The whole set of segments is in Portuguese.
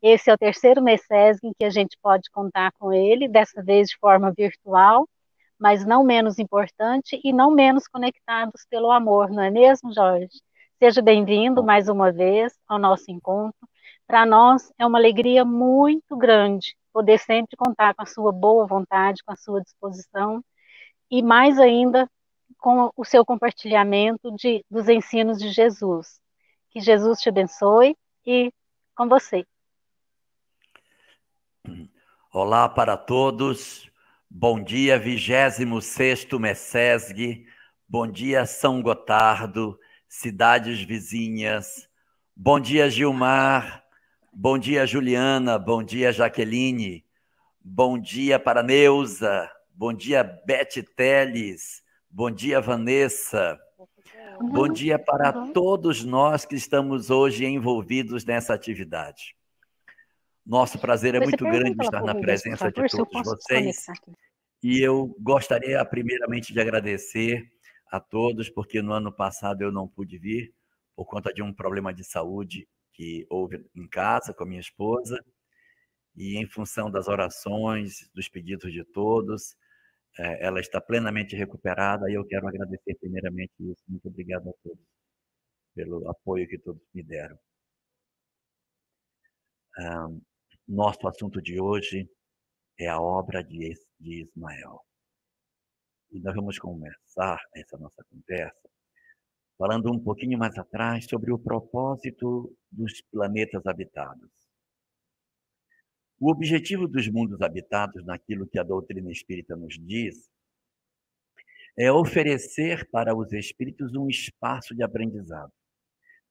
Esse é o terceiro MECESG em que a gente pode contar com ele, dessa vez de forma virtual, mas não menos importante e não menos conectados pelo amor, não é mesmo, Jorge? Seja bem-vindo mais uma vez ao nosso encontro. Para nós é uma alegria muito grande poder sempre contar com a sua boa vontade, com a sua disposição e mais ainda com o seu compartilhamento dos ensinos de Jesus. Que Jesus te abençoe e com você. Olá para todos, bom dia 26º MECESG, bom dia São Gotardo, cidades vizinhas, bom dia Gilmar, bom dia Juliana, bom dia Jaqueline, bom dia para Neuza, bom dia Beth Teles, bom dia Vanessa, bom dia para todos nós que estamos hoje envolvidos nessa atividade. Nosso prazer é muito grande estar na presença de todos vocês. E eu gostaria, primeiramente, de agradecer a todos, porque no ano passado eu não pude vir, por conta de um problema de saúde que houve em casa com a minha esposa. E em função das orações, dos pedidos de todos, ela está plenamente recuperada. E eu quero agradecer primeiramente isso. Muito obrigado a todos pelo apoio que todos me deram. Nosso assunto de hoje é a obra de Ismael. E nós vamos começar essa nossa conversa falando um pouquinho mais atrás sobre o propósito dos planetas habitados. O objetivo dos mundos habitados, naquilo que a doutrina espírita nos diz, é oferecer para os espíritos um espaço de aprendizado.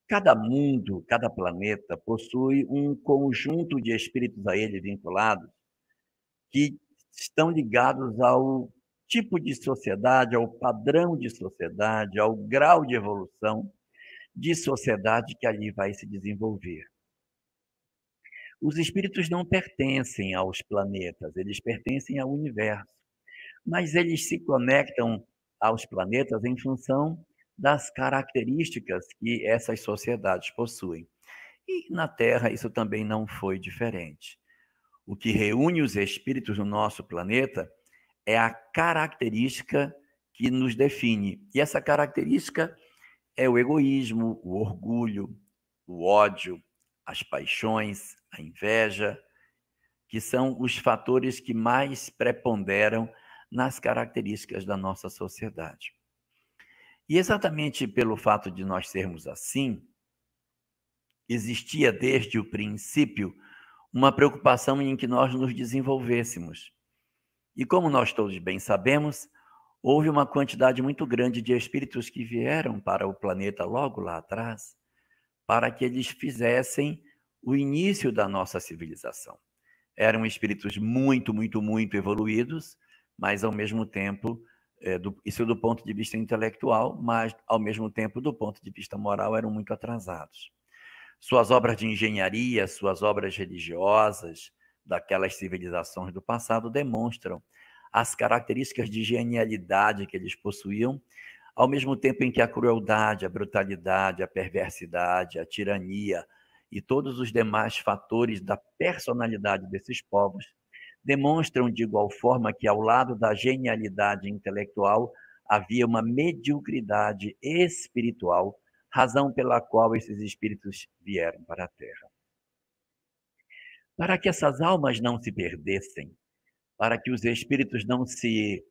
Cada mundo, cada planeta possui um conjunto de espíritos a ele vinculados que estão ligados ao tipo de sociedade, ao padrão de sociedade, ao grau de evolução de sociedade que ali vai se desenvolver. Os espíritos não pertencem aos planetas, eles pertencem ao universo, mas eles se conectam aos planetas em função das características que essas sociedades possuem. E na Terra isso também não foi diferente. O que reúne os espíritos no nosso planeta é a característica que nos define. E essa característica é o egoísmo, o orgulho, o ódio, as paixões, a inveja, que são os fatores que mais preponderam nas características da nossa sociedade. E exatamente pelo fato de nós sermos assim, existia desde o princípio uma preocupação em que nós nos desenvolvêssemos. E como nós todos bem sabemos, houve uma quantidade muito grande de espíritos que vieram para o planeta logo lá atrás, para que eles fizessem o início da nossa civilização. Eram espíritos muito evoluídos, mas ao mesmo tempo, isso do ponto de vista intelectual, mas ao mesmo tempo do ponto de vista moral eram muito atrasados. Suas obras de engenharia, suas obras religiosas, daquelas civilizações do passado, demonstram as características de genialidade que eles possuíam, ao mesmo tempo em que a crueldade, a brutalidade, a perversidade, a tirania e todos os demais fatores da personalidade desses povos demonstram de igual forma que, ao lado da genialidade intelectual, havia uma mediocridade espiritual, razão pela qual esses espíritos vieram para a Terra. Para que essas almas não se perdessem, para que os espíritos não se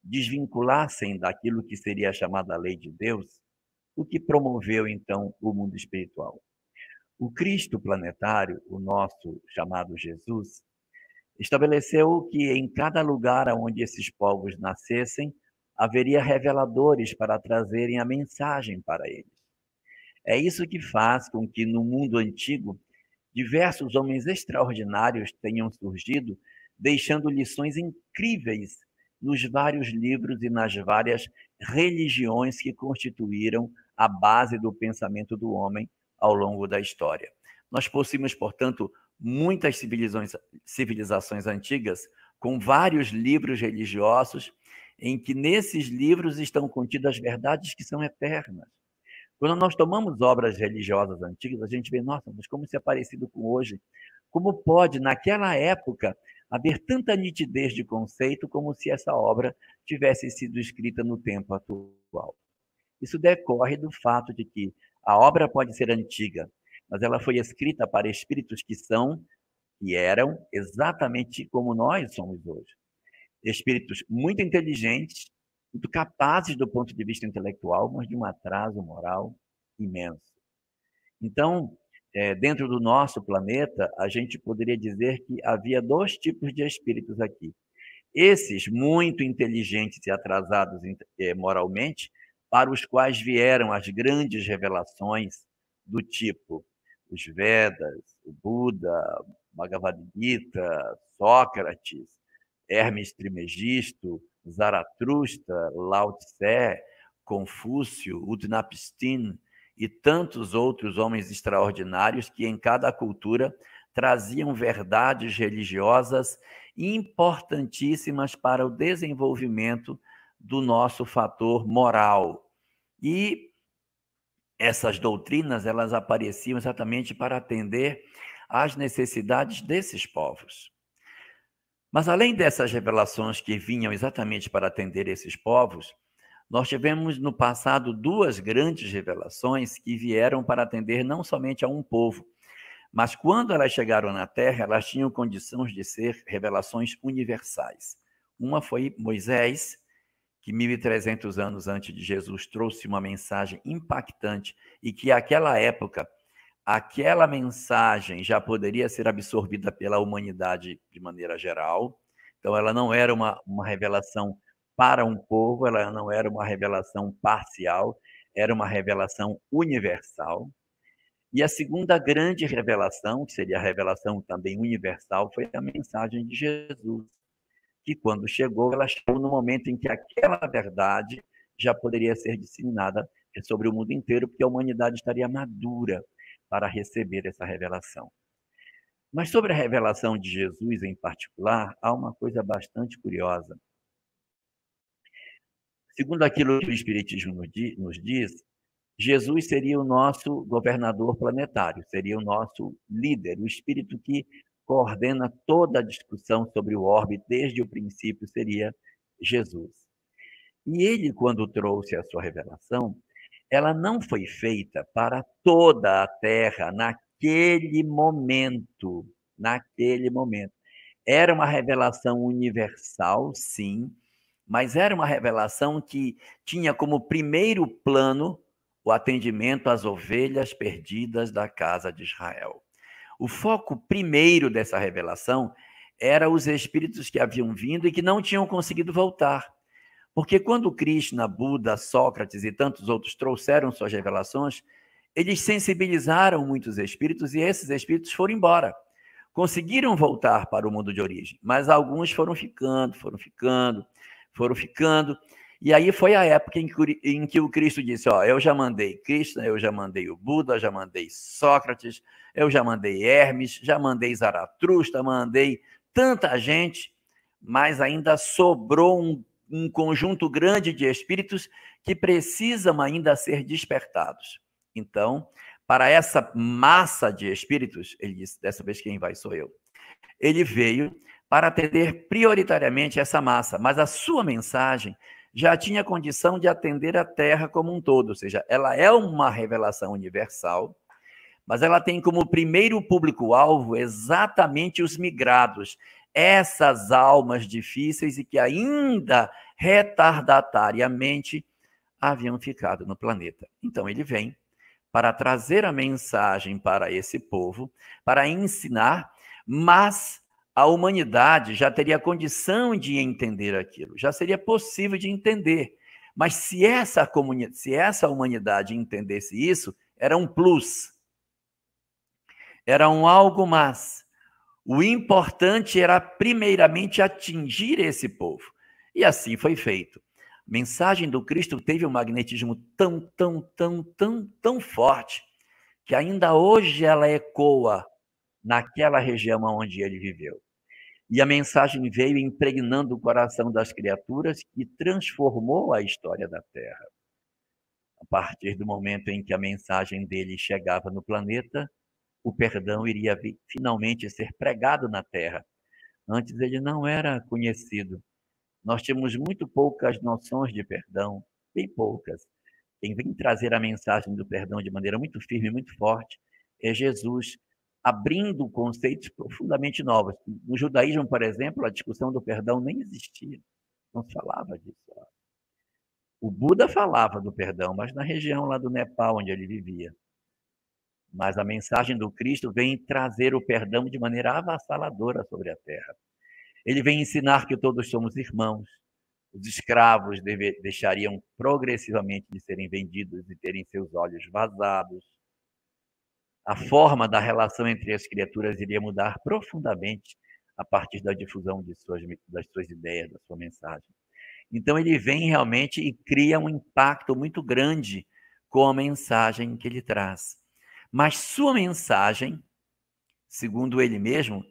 desvinculassem daquilo que seria chamada a lei de Deus, o que promoveu, então, o mundo espiritual? O Cristo planetário, o nosso chamado Jesus, estabeleceu que em cada lugar onde esses povos nascessem, haveria reveladores para trazerem a mensagem para eles. É isso que faz com que no mundo antigo diversos homens extraordinários tenham surgido, deixando lições incríveis nos vários livros e nas várias religiões que constituíram a base do pensamento do homem ao longo da história. Nós possuímos, portanto, muitas civilizações antigas com vários livros religiosos em que nesses livros estão contidas verdades que são eternas. Quando nós tomamos obras religiosas antigas, a gente vê, nossa, mas como isso é parecido com hoje? Como pode, naquela época, haver tanta nitidez de conceito como se essa obra tivesse sido escrita no tempo atual? Isso decorre do fato de que a obra pode ser antiga, mas ela foi escrita para espíritos que eram exatamente como nós somos hoje. Espíritos muito inteligentes, muito capazes do ponto de vista intelectual, mas de um atraso moral imenso. Então, dentro do nosso planeta, a gente poderia dizer que havia dois tipos de espíritos aqui. Esses muito inteligentes e atrasados moralmente, para os quais vieram as grandes revelações do tipo os Vedas, o Buda, Bhagavad Gita, Sócrates, Hermes Trismegisto, Zaratustra, Lao Tse, Confúcio, Utnapishtim e tantos outros homens extraordinários que em cada cultura traziam verdades religiosas importantíssimas para o desenvolvimento do nosso fator moral. E essas doutrinas, elas apareciam exatamente para atender às necessidades desses povos. Mas além dessas revelações que vinham exatamente para atender esses povos, nós tivemos no passado duas grandes revelações que vieram para atender não somente a um povo, mas quando elas chegaram na Terra, elas tinham condições de ser revelações universais. Uma foi Moisés, que 1.300 anos antes de Jesus trouxe uma mensagem impactante e que, naquela época, aquela mensagem já poderia ser absorvida pela humanidade de maneira geral. Então, ela não era uma revelação para um povo, ela não era uma revelação parcial, era uma revelação universal. E a segunda grande revelação, que seria a revelação também universal, foi a mensagem de Jesus, que quando chegou, ela chegou no momento em que aquela verdade já poderia ser disseminada sobre o mundo inteiro, porque a humanidade estaria madura para receber essa revelação. Mas sobre a revelação de Jesus em particular, há uma coisa bastante curiosa. Segundo aquilo que o Espiritismo nos diz, Jesus seria o nosso governador planetário, seria o nosso líder, o espírito que coordena toda a discussão sobre o orbe desde o princípio seria Jesus. E ele, quando trouxe a sua revelação, ela não foi feita para toda a Terra naquele momento. Naquele momento. Era uma revelação universal, sim, mas era uma revelação que tinha como primeiro plano o atendimento às ovelhas perdidas da casa de Israel. O foco primeiro dessa revelação era os espíritos que haviam vindo e que não tinham conseguido voltar. Porque quando Krishna, Buda, Sócrates e tantos outros trouxeram suas revelações, eles sensibilizaram muitos espíritos e esses espíritos foram embora. Conseguiram voltar para o mundo de origem, mas alguns foram ficando. E aí foi a época em que o Cristo disse, eu já mandei Krishna, eu já mandei o Buda, já mandei Sócrates, eu já mandei Hermes, já mandei Zaratustra, mandei tanta gente, mas ainda sobrou um conjunto grande de espíritos que precisam ainda ser despertados. Então, para essa massa de espíritos, ele disse, dessa vez quem vai sou eu. Ele veio para atender prioritariamente essa massa, mas a sua mensagem já tinha condição de atender a Terra como um todo, ou seja, ela é uma revelação universal, mas ela tem como primeiro público-alvo exatamente os migrados, essas almas difíceis e que ainda retardatariamente haviam ficado no planeta. Então ele vem para trazer a mensagem para esse povo, para ensinar, mas a humanidade já teria condição de entender aquilo, já seria possível de entender. Mas se essa humanidade entendesse isso, era um plus, era um algo mais. O importante era, primeiramente, atingir esse povo. E assim foi feito. A mensagem do Cristo teve um magnetismo tão forte, que ainda hoje ela ecoa naquela região onde ele viveu. E a mensagem veio impregnando o coração das criaturas e transformou a história da Terra. A partir do momento em que a mensagem dele chegava no planeta, o perdão iria finalmente ser pregado na Terra. Antes ele não era conhecido. Nós temos muito poucas noções de perdão, bem poucas. Quem vem trazer a mensagem do perdão de maneira muito firme, muito forte, é Jesus, abrindo conceitos profundamente novos. No judaísmo, por exemplo, a discussão do perdão nem existia. Não se falava disso. O Buda falava do perdão, mas na região lá do Nepal, onde ele vivia. Mas a mensagem do Cristo vem trazer o perdão de maneira avassaladora sobre a terra. Ele vem ensinar que todos somos irmãos. Os escravos deixariam progressivamente de serem vendidos e terem seus olhos vazados. A forma da relação entre as criaturas iria mudar profundamente a partir da difusão das suas ideias, da sua mensagem. Então, ele vem realmente e cria um impacto muito grande com a mensagem que ele traz. Mas sua mensagem, segundo ele mesmo,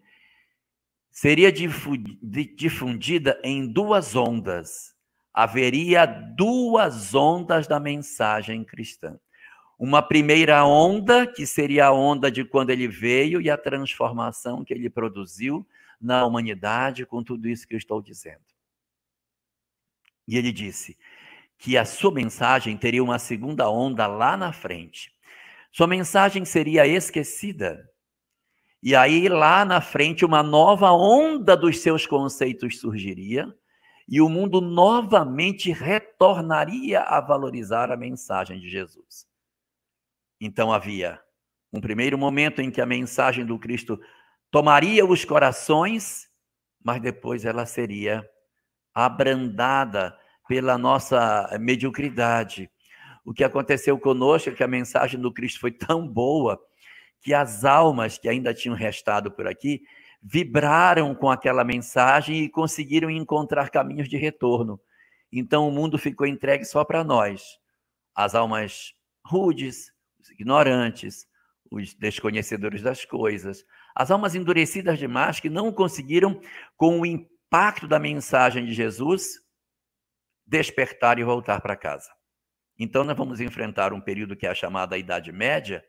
seria difundida em duas ondas. Haveria duas ondas da mensagem cristã. Uma primeira onda, que seria a onda de quando ele veio e a transformação que ele produziu na humanidade com tudo isso que eu estou dizendo. E ele disse que a sua mensagem teria uma segunda onda lá na frente. Sua mensagem seria esquecida. E aí, lá na frente, uma nova onda dos seus conceitos surgiria e o mundo novamente retornaria a valorizar a mensagem de Jesus. Então, havia um primeiro momento em que a mensagem do Cristo tomaria os corações, mas depois ela seria abrandada pela nossa mediocridade. O que aconteceu conosco é que a mensagem do Cristo foi tão boa que as almas que ainda tinham restado por aqui vibraram com aquela mensagem e conseguiram encontrar caminhos de retorno. Então o mundo ficou entregue só para nós. As almas rudes, os ignorantes, os desconhecedores das coisas, as almas endurecidas demais que não conseguiram, com o impacto da mensagem de Jesus, despertar e voltar para casa. Então nós vamos enfrentar um período que é a chamada Idade Média,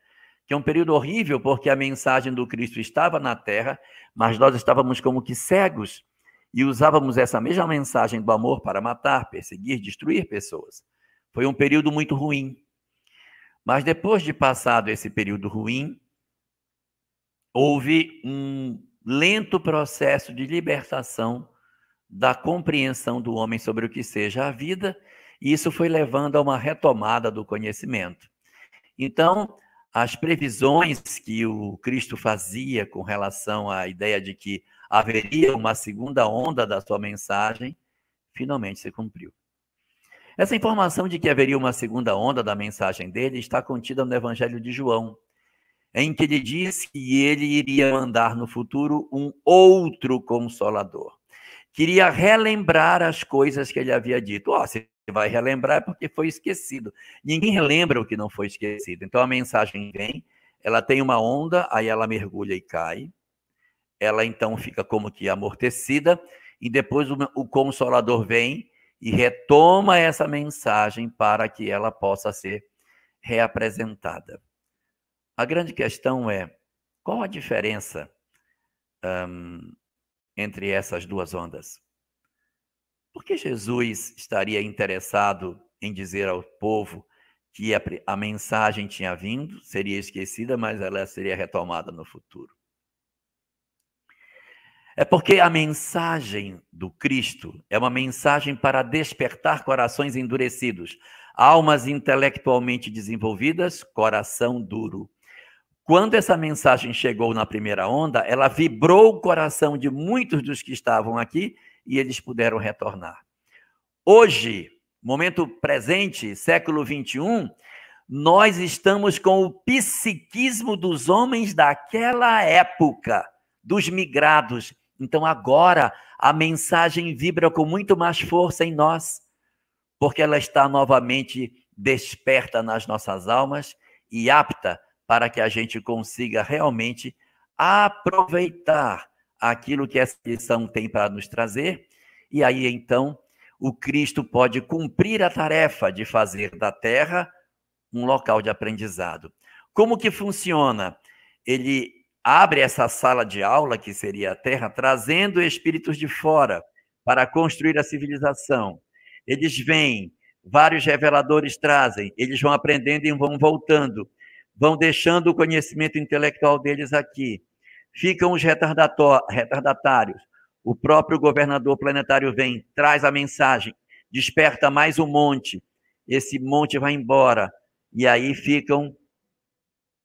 que é um período horrível, porque a mensagem do Cristo estava na Terra, mas nós estávamos como que cegos e usávamos essa mesma mensagem do amor para matar, perseguir, destruir pessoas. Foi um período muito ruim. Mas depois de passado esse período ruim, houve um lento processo de libertação da compreensão do homem sobre o que seja a vida, e isso foi levando a uma retomada do conhecimento. Então, as previsões que o Cristo fazia com relação à ideia de que haveria uma segunda onda da sua mensagem, finalmente se cumpriu. Essa informação de que haveria uma segunda onda da mensagem dele está contida no Evangelho de João, em que ele diz que ele iria mandar no futuro um outro Consolador. Queria relembrar as coisas que ele havia dito. Você vai relembrar porque foi esquecido. Ninguém relembra o que não foi esquecido. Então a mensagem vem, ela tem uma onda, aí ela mergulha e cai. Ela então fica como que amortecida e depois o Consolador vem e retoma essa mensagem para que ela possa ser reapresentada. A grande questão é, qual a diferença entre essas duas ondas? Por que Jesus estaria interessado em dizer ao povo que a mensagem tinha vindo, seria esquecida, mas ela seria retomada no futuro? É porque a mensagem do Cristo é uma mensagem para despertar corações endurecidos, almas intelectualmente desenvolvidas, coração duro. Quando essa mensagem chegou na primeira onda, ela vibrou o coração de muitos dos que estavam aqui e eles puderam retornar. Hoje, momento presente, século 21, nós estamos com o psiquismo dos homens daquela época, dos migrados. Então agora a mensagem vibra com muito mais força em nós, porque ela está novamente desperta nas nossas almas e apta para que a gente consiga realmente aproveitar aquilo que essa lição tem para nos trazer, e aí então o Cristo pode cumprir a tarefa de fazer da terra um local de aprendizado. Como que funciona? Ele abre essa sala de aula, que seria a Terra, trazendo espíritos de fora para construir a civilização. Eles vêm, vários reveladores trazem, eles vão aprendendo e vão voltando, vão deixando o conhecimento intelectual deles aqui. Ficam os retardatários. O próprio governador planetário vem, traz a mensagem, desperta mais um monte, esse monte vai embora, e aí ficam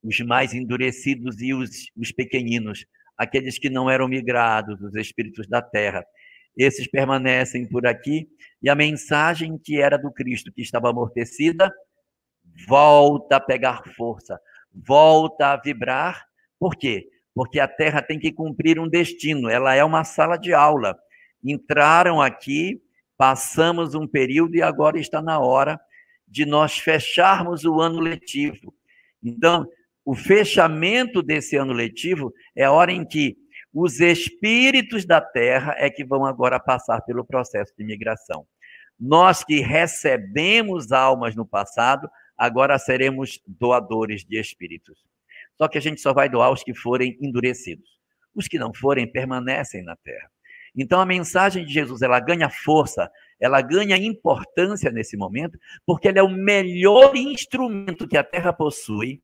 os mais endurecidos e os pequeninos, aqueles que não eram migrados, os espíritos da terra. Esses permanecem por aqui, e a mensagem que era do Cristo, que estava amortecida, volta a pegar força, volta a vibrar. Por quê? Porque a Terra tem que cumprir um destino, ela é uma sala de aula. Entraram aqui, passamos um período e agora está na hora de nós fecharmos o ano letivo. Então, o fechamento desse ano letivo é a hora em que os espíritos da Terra é que vão agora passar pelo processo de migração. Nós que recebemos almas no passado, agora seremos doadores de espíritos. Só que a gente só vai doar os que forem endurecidos. Os que não forem, permanecem na Terra. Então, a mensagem de Jesus, ela ganha força, ela ganha importância nesse momento, porque ela é o melhor instrumento que a Terra possui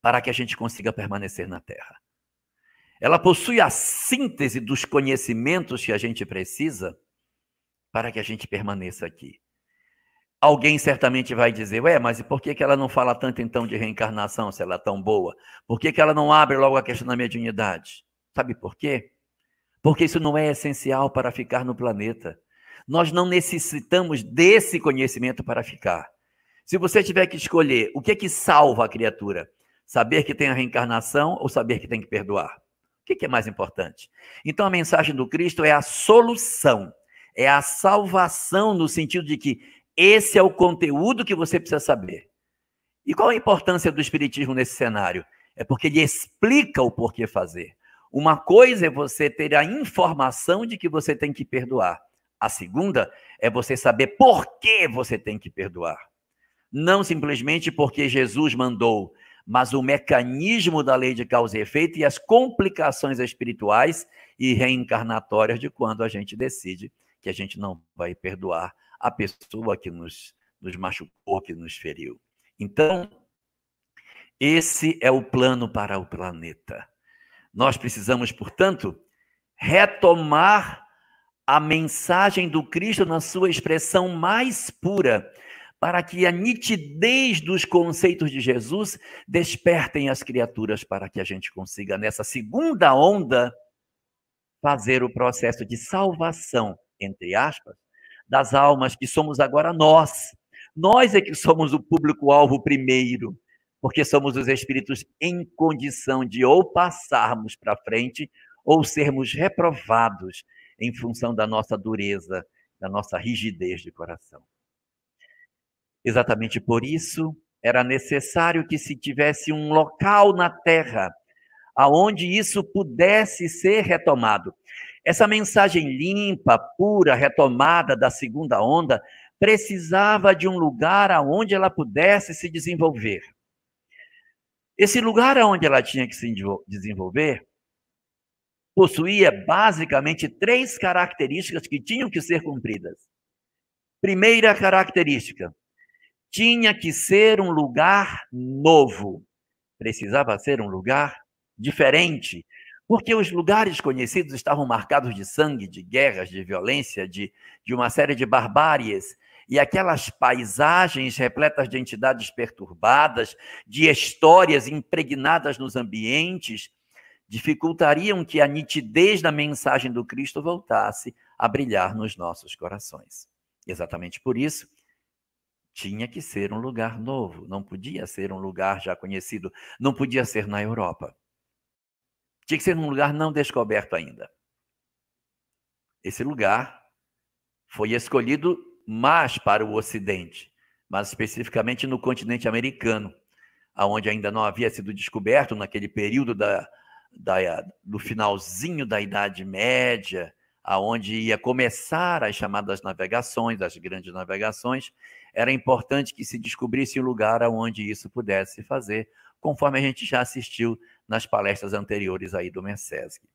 para que a gente consiga permanecer na Terra. Ela possui a síntese dos conhecimentos que a gente precisa para que a gente permaneça aqui. Alguém certamente vai dizer, mas e por que ela não fala tanto então de reencarnação, se ela é tão boa? Por que ela não abre logo a questão da mediunidade? Sabe por quê? Porque isso não é essencial para ficar no planeta. Nós não necessitamos desse conhecimento para ficar. Se você tiver que escolher o que salva a criatura, saber que tem a reencarnação ou saber que tem que perdoar? O que é mais importante? Então a mensagem do Cristo é a solução, é a salvação no sentido de que esse é o conteúdo que você precisa saber. E qual a importância do Espiritismo nesse cenário? É porque ele explica o porquê fazer. Uma coisa é você ter a informação de que você tem que perdoar. A segunda é você saber por que você tem que perdoar. Não simplesmente porque Jesus mandou, mas o mecanismo da lei de causa e efeito e as complicações espirituais e reencarnatórias de quando a gente decide que a gente não vai perdoar a pessoa que nos machucou, que nos feriu. Então, esse é o plano para o planeta. Nós precisamos, portanto, retomar a mensagem do Cristo na sua expressão mais pura, para que a nitidez dos conceitos de Jesus despertem as criaturas para que a gente consiga, nessa segunda onda, fazer o processo de salvação, entre aspas, das almas que somos agora nós. Nós é que somos o público-alvo primeiro, porque somos os espíritos em condição de ou passarmos para frente ou sermos reprovados em função da nossa dureza, da nossa rigidez de coração. Exatamente por isso, era necessário que se tivesse um local na Terra aonde isso pudesse ser retomado. Essa mensagem limpa, pura, retomada da segunda onda, precisava de um lugar aonde ela pudesse se desenvolver. Esse lugar aonde ela tinha que se desenvolver possuía basicamente 3 características que tinham que ser cumpridas. Primeira característica, tinha que ser um lugar novo. Precisava ser um lugar diferente, porque os lugares conhecidos estavam marcados de sangue, de guerras, de violência, de uma série de barbáries, e aquelas paisagens repletas de entidades perturbadas, de histórias impregnadas nos ambientes, dificultariam que a nitidez da mensagem do Cristo voltasse a brilhar nos nossos corações. Exatamente por isso, tinha que ser um lugar novo, não podia ser um lugar já conhecido, não podia ser na Europa. Tinha que ser num lugar não descoberto ainda. Esse lugar foi escolhido mais para o Ocidente, mas especificamente no continente americano, onde ainda não havia sido descoberto naquele período do finalzinho da Idade Média, aonde ia começar as chamadas navegações, as grandes navegações, era importante que se descobrisse um lugar onde isso pudesse se fazer, conforme a gente já assistiu nas palestras anteriores aí do MECESG.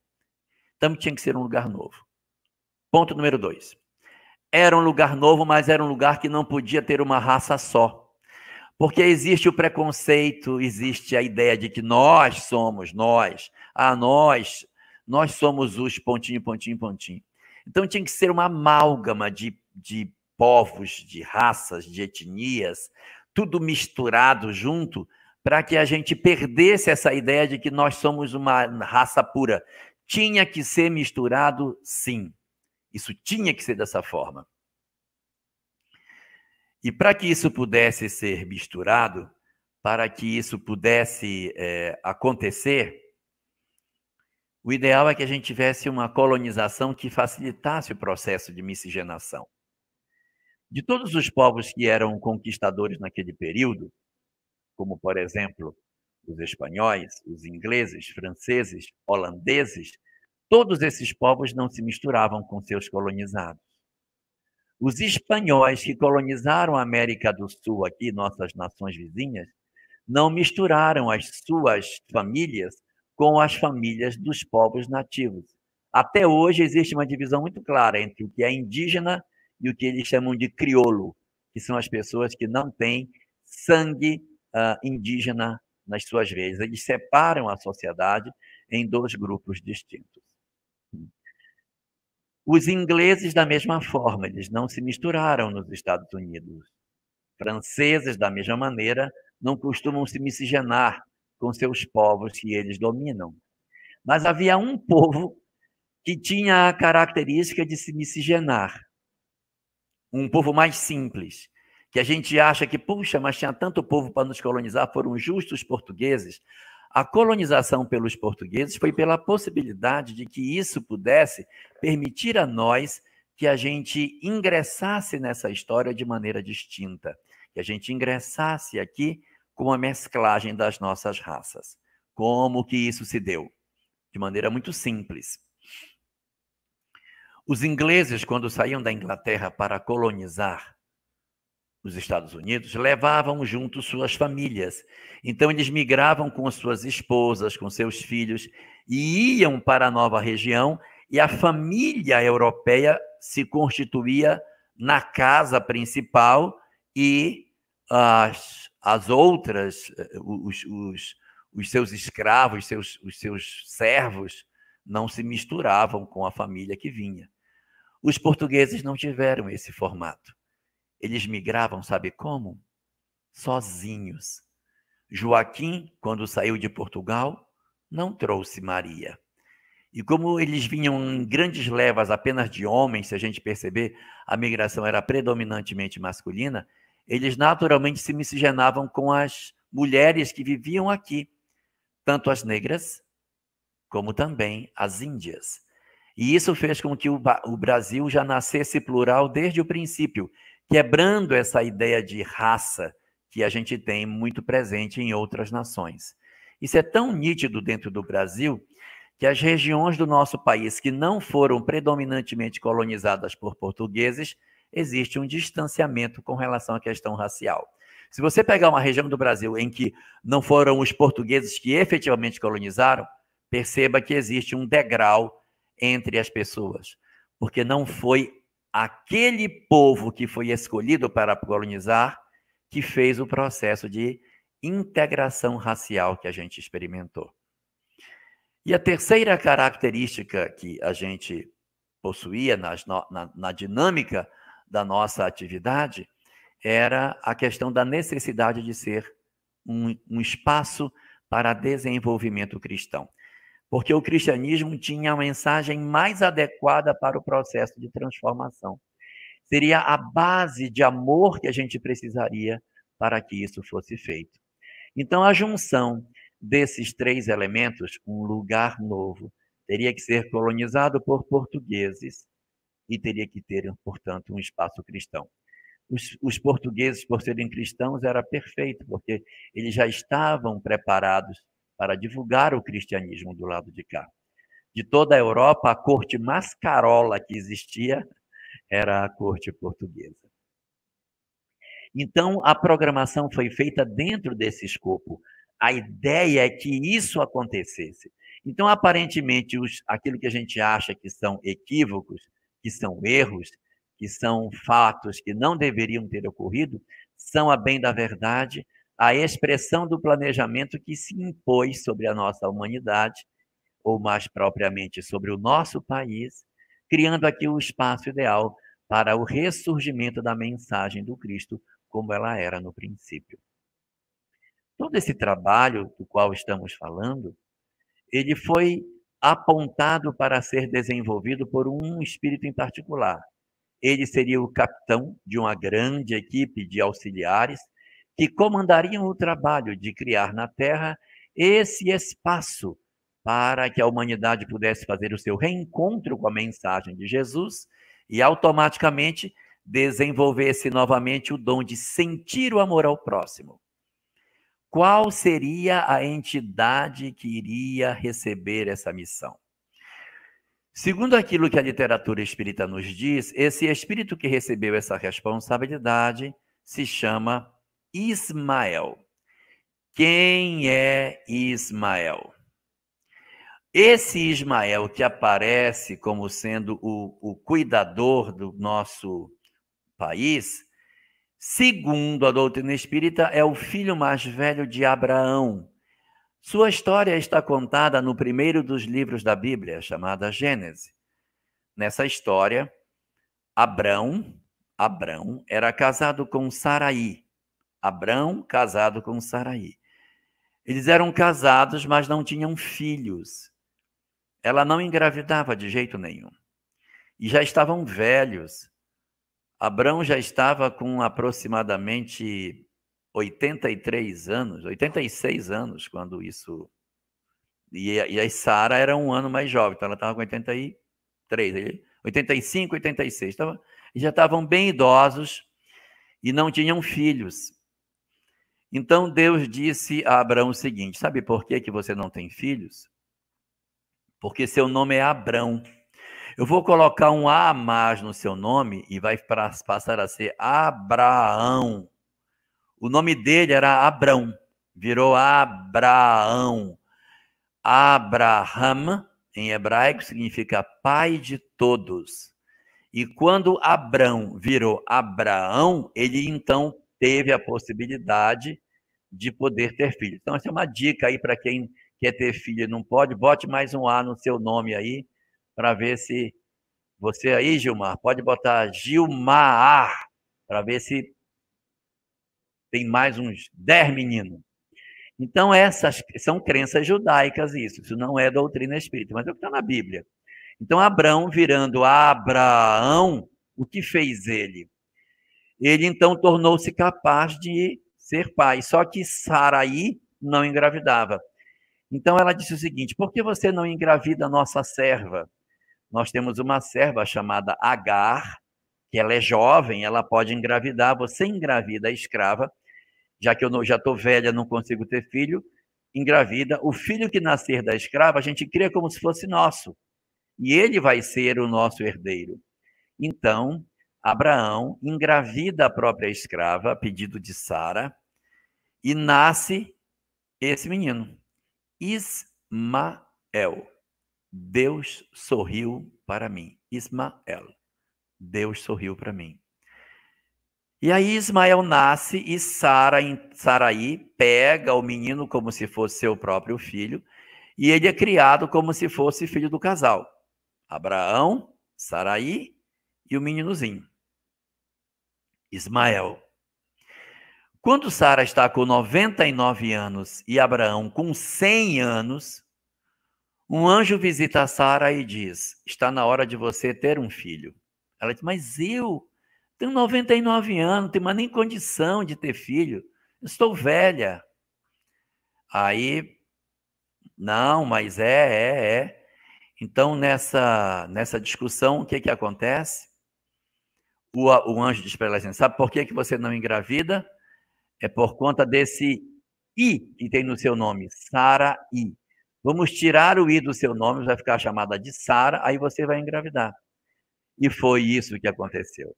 Então, tinha que ser um lugar novo. Ponto número 2. Era um lugar novo, mas era um lugar que não podia ter uma raça só. Porque existe o preconceito, existe a ideia de que nós somos nós. Nós somos os pontinho, pontinho, pontinho. Então, tinha que ser uma amálgama de povos, de raças, de etnias, tudo misturado junto, para que a gente perdesse essa ideia de que nós somos uma raça pura. Tinha que ser misturado, sim. Isso tinha que ser dessa forma. E para que isso pudesse ser misturado, para que isso pudesse acontecer, o ideal é que a gente tivesse uma colonização que facilitasse o processo de miscigenação. De todos os povos que eram conquistadores naquele período, como, por exemplo, os espanhóis, os ingleses, franceses, holandeses, todos esses povos não se misturavam com seus colonizados. Os espanhóis que colonizaram a América do Sul, aqui, nossas nações vizinhas, não misturaram as suas famílias com as famílias dos povos nativos. Até hoje existe uma divisão muito clara entre o que é indígena e o que eles chamam de crioulo, que são as pessoas que não têm sangue indígena nas suas veias. Eles separam a sociedade em dois grupos distintos. Os ingleses, da mesma forma, eles não se misturaram nos Estados Unidos. Franceses, da mesma maneira, não costumam se miscigenar com seus povos que eles dominam. Mas havia um povo que tinha a característica de se miscigenar. Um povo mais simples, que a gente acha que, puxa, mas tinha tanto povo para nos colonizar, foram justos os portugueses. A colonização pelos portugueses foi pela possibilidade de que isso pudesse permitir a nós que a gente ingressasse nessa história de maneira distinta, que a gente ingressasse aqui com a mesclagem das nossas raças. Como que isso se deu? De maneira muito simples. Os ingleses, quando saíam da Inglaterra para colonizar os Estados Unidos, levavam junto suas famílias. Então, eles migravam com as suas esposas, com seus filhos, e iam para a nova região, e a família europeia se constituía na casa principal e as outras, os seus escravos, os seus servos, não se misturavam com a família que vinha. Os portugueses não tiveram esse formato. Eles migravam, sabe como? Sozinhos. Joaquim, quando saiu de Portugal, não trouxe Maria. E como eles vinham em grandes levas apenas de homens, se a gente perceber, a migração era predominantemente masculina, eles naturalmente se miscigenavam com as mulheres que viviam aqui, tanto as negras como também as índias. E isso fez com que o Brasil já nascesse plural desde o princípio, quebrando essa ideia de raça que a gente tem muito presente em outras nações. Isso é tão nítido dentro do Brasil que as regiões do nosso país que não foram predominantemente colonizadas por portugueses, existe um distanciamento com relação à questão racial. Se você pegar uma região do Brasil em que não foram os portugueses que efetivamente colonizaram, perceba que existe um degrau entre as pessoas, porque não foi aquele povo que foi escolhido para colonizar que fez o processo de integração racial que a gente experimentou. E a terceira característica que a gente possuía na dinâmica da nossa atividade era a questão da necessidade de ser um espaço para desenvolvimento cristão. Porque o cristianismo tinha a mensagem mais adequada para o processo de transformação. Seria a base de amor que a gente precisaria para que isso fosse feito. Então, a junção desses três elementos, um lugar novo, teria que ser colonizado por portugueses e teria que ter, portanto, um espaço cristão. Os portugueses, por serem cristãos, era perfeito, porque eles já estavam preparados para divulgar o cristianismo do lado de cá. de toda a Europa, a corte mais carola que existia era a corte portuguesa. Então, a programação foi feita dentro desse escopo. A ideia é que isso acontecesse. Então, aparentemente, aquilo que a gente acha que são equívocos, que são erros, que são fatos que não deveriam ter ocorrido, são, a bem da verdade, a expressão do planejamento que se impôs sobre a nossa humanidade, ou mais propriamente sobre o nosso país, criando aqui o espaço ideal para o ressurgimento da mensagem do Cristo como ela era no princípio. Todo esse trabalho do qual estamos falando, ele foi apontado para ser desenvolvido por um espírito em particular. Ele seria o capitão de uma grande equipe de auxiliares que comandariam o trabalho de criar na Terra esse espaço para que a humanidade pudesse fazer o seu reencontro com a mensagem de Jesus e automaticamente desenvolvesse novamente o dom de sentir o amor ao próximo. Qual seria a entidade que iria receber essa missão? Segundo aquilo que a literatura espírita nos diz, esse espírito que recebeu essa responsabilidade se chama Ismael. Quem é Ismael? Esse Ismael que aparece como sendo o cuidador do nosso país, segundo a doutrina espírita, é o filho mais velho de Abraão. Sua história está contada no primeiro dos livros da Bíblia, chamada Gênesis. Nessa história, Abrão era casado com Saraí. Abrão casado com Saraí. Eles eram casados, mas não tinham filhos. Ela não engravidava de jeito nenhum. E já estavam velhos. Abrão já estava com aproximadamente 83 anos, 86 anos, quando isso... E a Sara era um ano mais jovem, então ela estava com 83, 85, 86. Já estavam bem idosos e não tinham filhos. Então Deus disse a Abrão o seguinte: sabe por que você não tem filhos? Porque seu nome é Abrão. Eu vou colocar um A a mais no seu nome e vai passar a ser Abraão. O nome dele era Abrão, virou Abraão. Abraham, em hebraico, significa pai de todos. E quando Abrão virou Abraão, ele então teve a possibilidade de poder ter filho. Então, essa é uma dica aí para quem quer ter filho e não pode, bote mais um A no seu nome aí, para ver se você aí, Gilmar, pode botar Gilmar, para ver se tem mais uns 10 meninos. Então, essas são crenças judaicas, isso não é doutrina espírita, mas é o que está na Bíblia. Então, Abrão, virando Abraão, o que fez ele? Ele, então, tornou-se capaz de ser pai, só que Saraí não engravidava. Então, ela disse o seguinte: por que você não engravida a nossa serva? Nós temos uma serva chamada Agar, que ela é jovem, ela pode engravidar, você engravida a escrava, já que eu já estou velha, não consigo ter filho, engravida. O filho que nascer da escrava, a gente cria como se fosse nosso. E ele vai ser o nosso herdeiro. Então, Abraão engravida a própria escrava, a pedido de Sara, e nasce esse menino, Ismael. Deus sorriu para mim. Ismael. Deus sorriu para mim. E aí Ismael nasce e Saraí pega o menino como se fosse seu próprio filho e ele é criado como se fosse filho do casal. Abraão, Saraí e o meninozinho, Ismael. Quando Sara está com 99 anos e Abraão com 100 anos, um anjo visita Sara e diz: está na hora de você ter um filho. Ela diz: mas eu tenho 99 anos, não tenho mais nem condição de ter filho. Eu estou velha. Aí, não, mas é. Então, nessa discussão, o que acontece? O anjo diz para ela assim: sabe por que você não engravida? É por conta desse I que tem no seu nome, Saraí. Vamos tirar o I do seu nome, vai ficar chamada de Sara, aí você vai engravidar. E foi isso que aconteceu.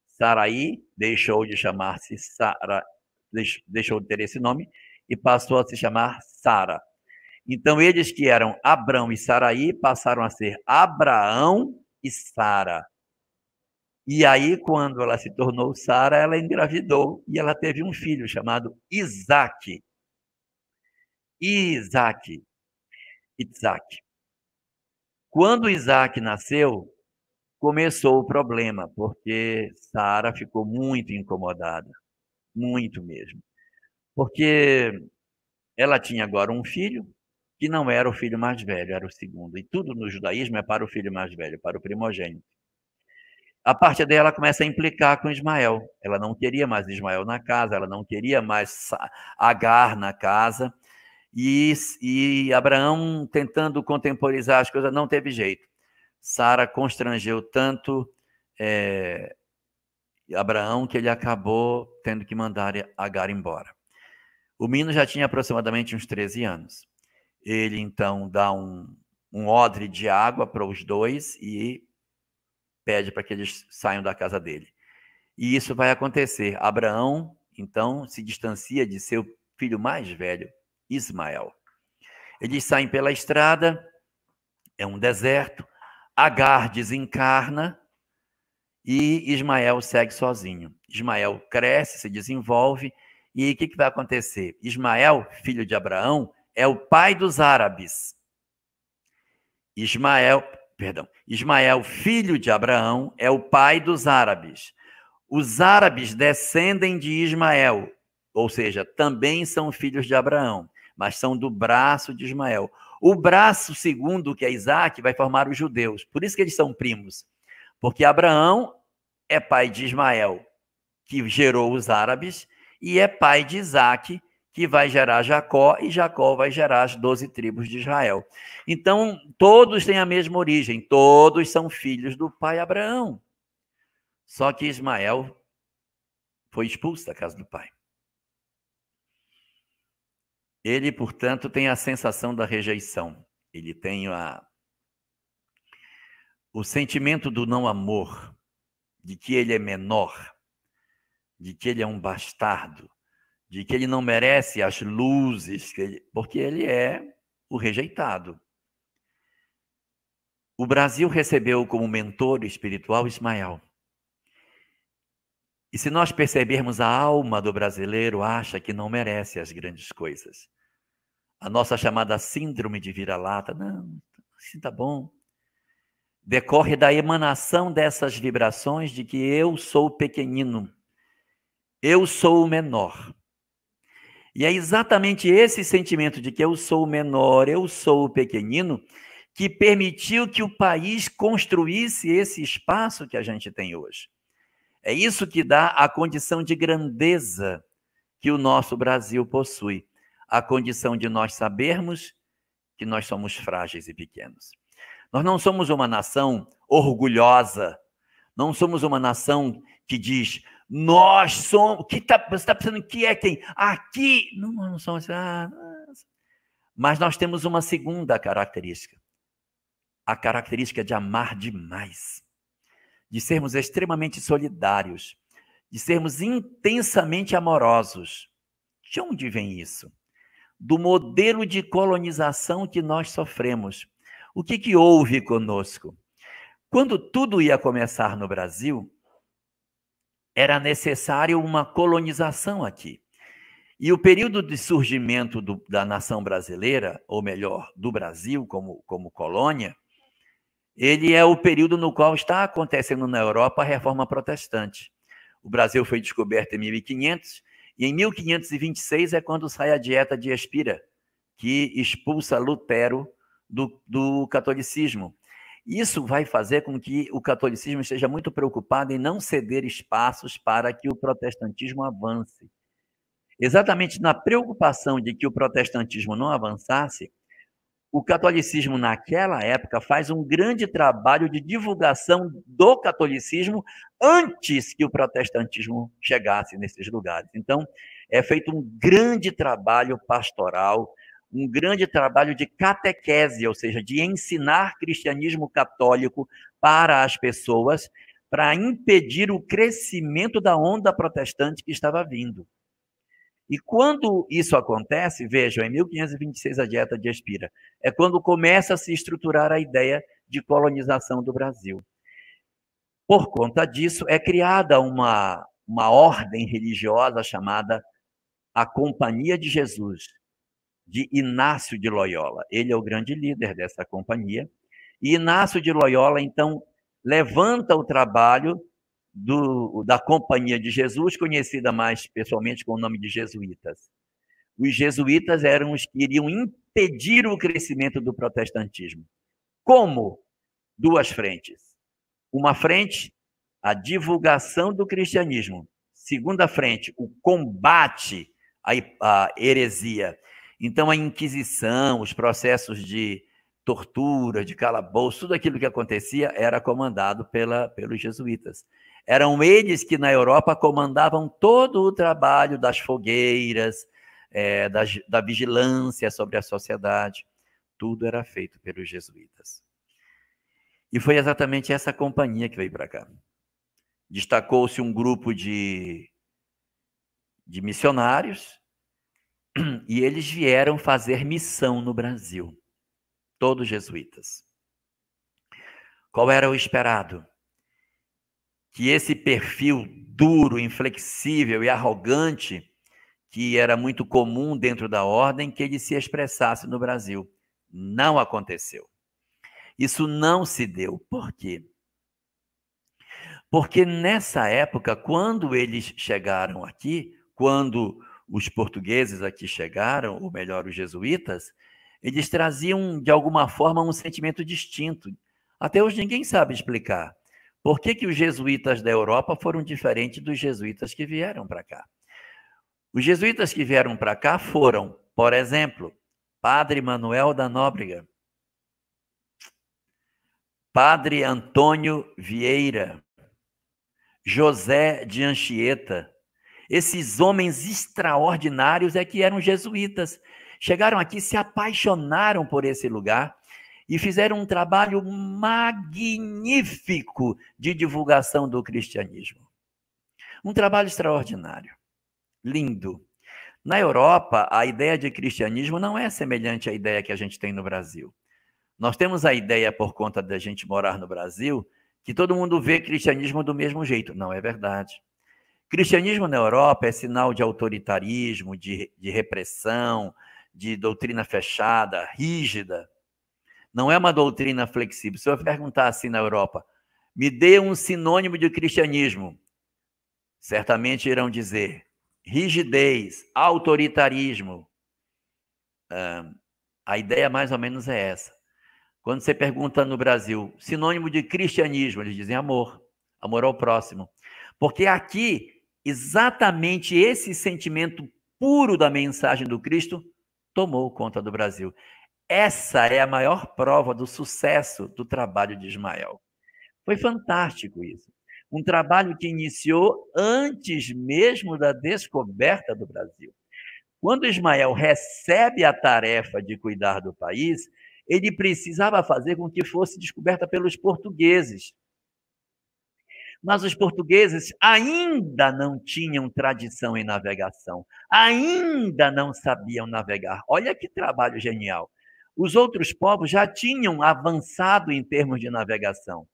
Saraí deixou de chamar-se Sara, deixou de ter esse nome e passou a se chamar Sara. Então, eles que eram Abrão e Saraí passaram a ser Abraão e Sara. E aí, quando ela se tornou Sara, ela engravidou e ela teve um filho chamado Isaac. Isaac. Quando Isaac nasceu, começou o problema, porque Sara ficou muito incomodada, muito mesmo. Porque ela tinha agora um filho que não era o filho mais velho, era o segundo. E tudo no judaísmo é para o filho mais velho, para o primogênito. A partir daí ela começa a implicar com Ismael. Ela não queria mais Ismael na casa, ela não queria mais Agar na casa. E Abraão, tentando contemporizar as coisas, não teve jeito. Sara constrangeu tanto Abraão que ele acabou tendo que mandar Agar embora. O menino já tinha aproximadamente uns 13 anos. Ele, então, dá um odre de água para os dois e pede para que eles saiam da casa dele. E isso vai acontecer. Abraão, então, se distancia de seu filho mais velho, Ismael. Eles saem pela estrada, é um deserto, Agar desencarna e Ismael segue sozinho. Ismael cresce, se desenvolve, e o que vai acontecer? Ismael, filho de Abraão, é o pai dos árabes. Ismael, filho de Abraão, é o pai dos árabes. Os árabes descendem de Ismael, ou seja, também são filhos de Abraão, mas são do braço de Ismael. O braço segundo, que é Isaac, vai formar os judeus. Por isso que eles são primos. Porque Abraão é pai de Ismael, que gerou os árabes, e é pai de Isaac, que vai gerar Jacó, e Jacó vai gerar as 12 tribos de Israel. Então, todos têm a mesma origem, todos são filhos do pai Abraão. Só que Ismael foi expulso da casa do pai. Ele, portanto, tem a sensação da rejeição. Ele tem o sentimento do não amor, de que ele é menor, de que ele é um bastardo, de que ele não merece as luzes, porque ele é o rejeitado. O Brasil recebeu como mentor espiritual Ismael. E se nós percebermos, a alma do brasileiro acha que não merece as grandes coisas. A nossa chamada síndrome de vira-lata, não, assim tá bom. Decorre da emanação dessas vibrações de que eu sou pequenino, eu sou o menor. E é exatamente esse sentimento de que eu sou o menor, eu sou o pequenino, que permitiu que o país construísse esse espaço que a gente tem hoje. É isso que dá a condição de grandeza que o nosso Brasil possui. A condição de nós sabermos que nós somos frágeis e pequenos. Nós não somos uma nação orgulhosa, não somos uma nação que diz, nós somos, você está pensando que é quem? Aqui, não somos, mas nós temos uma segunda característica, a característica de amar demais, de sermos extremamente solidários, de sermos intensamente amorosos. De onde vem isso? Do modelo de colonização que nós sofremos. O que houve conosco? Quando tudo ia começar no Brasil, era necessário uma colonização aqui. E o período de surgimento da nação brasileira, ou melhor, do Brasil como colônia, ele é o período no qual está acontecendo na Europa a reforma protestante. O Brasil foi descoberto em 1500, e em 1526 é quando sai a Dieta de Espira, que expulsa Lutero do catolicismo. Isso vai fazer com que o catolicismo esteja muito preocupado em não ceder espaços para que o protestantismo avance. Exatamente na preocupação de que o protestantismo não avançasse, o catolicismo, naquela época, faz um grande trabalho de divulgação do catolicismo antes que o protestantismo chegasse nesses lugares. Então, é feito um grande trabalho pastoral, um grande trabalho de catequese, ou seja, de ensinar cristianismo católico para as pessoas, para impedir o crescimento da onda protestante que estava vindo. E quando isso acontece, vejam, em 1526 a Dieta de Espira, é quando começa a se estruturar a ideia de colonização do Brasil. Por conta disso, é criada uma ordem religiosa chamada a Companhia de Jesus, de Inácio de Loyola. Ele é o grande líder dessa companhia. E Inácio de Loyola, então, levanta o trabalho da Companhia de Jesus, conhecida mais pessoalmente com o nome de jesuítas. Os jesuítas eram os que iriam impedir o crescimento do protestantismo. Como? Duas frentes. Uma frente, a divulgação do cristianismo. Segunda frente, o combate à heresia. Então, a Inquisição, os processos de tortura, de calabouço, tudo aquilo que acontecia era comandado pelos jesuítas. Eram eles que, na Europa, comandavam todo o trabalho das fogueiras, da vigilância sobre a sociedade. Tudo era feito pelos jesuítas. E foi exatamente essa companhia que veio para cá. Destacou-se um grupo de missionários e eles vieram fazer missão no Brasil, todos jesuítas. Qual era o esperado? Que esse perfil duro, inflexível e arrogante, que era muito comum dentro da ordem, que ele se expressasse no Brasil. Não aconteceu. Isso não se deu. Por quê? Porque nessa época, quando eles chegaram aqui, quando os portugueses aqui chegaram, ou melhor, os jesuítas, eles traziam, de alguma forma, um sentimento distinto. Até hoje ninguém sabe explicar. Por que os jesuítas da Europa foram diferentes dos jesuítas que vieram para cá? Os jesuítas que vieram para cá foram, por exemplo, Padre Manuel da Nóbrega, Padre Antônio Vieira, José de Anchieta. Esses homens extraordinários é que eram jesuítas. Chegaram aqui, se apaixonaram por esse lugar e fizeram um trabalho magnífico de divulgação do cristianismo. Um trabalho extraordinário, lindo. Na Europa, a ideia de cristianismo não é semelhante à ideia que a gente tem no Brasil. Nós temos a ideia, por conta da gente morar no Brasil, que todo mundo vê cristianismo do mesmo jeito. Não é verdade. Cristianismo na Europa é sinal de autoritarismo, de repressão, de doutrina fechada, rígida. Não é uma doutrina flexível. Se eu perguntar assim na Europa, me dê um sinônimo de cristianismo, certamente irão dizer rigidez, autoritarismo. A ideia mais ou menos é essa. Quando você pergunta no Brasil, sinônimo de cristianismo, eles dizem amor, amor ao próximo. Porque aqui, exatamente esse sentimento puro da mensagem do Cristo tomou conta do Brasil. Essa é a maior prova do sucesso do trabalho de Ismael. Foi fantástico isso. Um trabalho que iniciou antes mesmo da descoberta do Brasil. Quando Ismael recebe a tarefa de cuidar do país, ele precisava fazer com que fosse descoberta pelos portugueses. Mas os portugueses ainda não tinham tradição em navegação, ainda não sabiam navegar. Olha que trabalho genial. Os outros povos já tinham avançado em termos de navegação,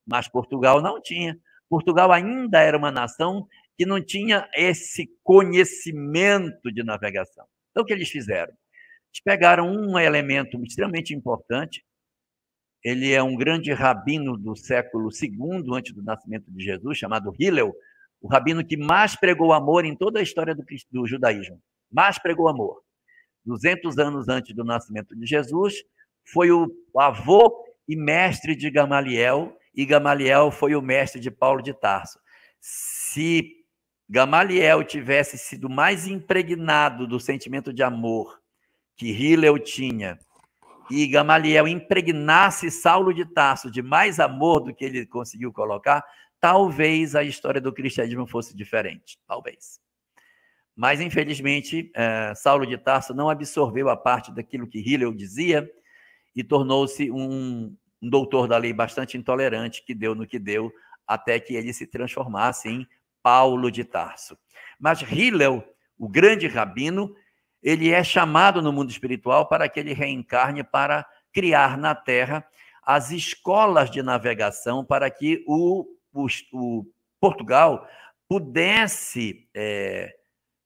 mas Portugal não tinha. Portugal ainda era uma nação que não tinha esse conhecimento de navegação. Então, o que eles fizeram? Eles pegaram um elemento extremamente importante. Ele é um grande rabino do século II, antes do nascimento de Jesus, chamado Hillel, o rabino que mais pregou amor em toda a história do judaísmo. Mais pregou amor. 200 anos antes do nascimento de Jesus, foi o avô e mestre de Gamaliel, e Gamaliel foi o mestre de Paulo de Tarso. Se Gamaliel tivesse sido mais impregnado do sentimento de amor que Hillel tinha, e Gamaliel impregnasse Saulo de Tarso de mais amor do que ele conseguiu colocar, talvez a história do cristianismo fosse diferente. Talvez. Mas, infelizmente, Saulo de Tarso não absorveu a parte daquilo que Hillel dizia e tornou-se um doutor da lei bastante intolerante, que deu no que deu, até que ele se transformasse em Paulo de Tarso. Mas Hillel, o grande rabino, ele é chamado no mundo espiritual para que ele reencarne para criar na Terra as escolas de navegação para que o Portugal pudesse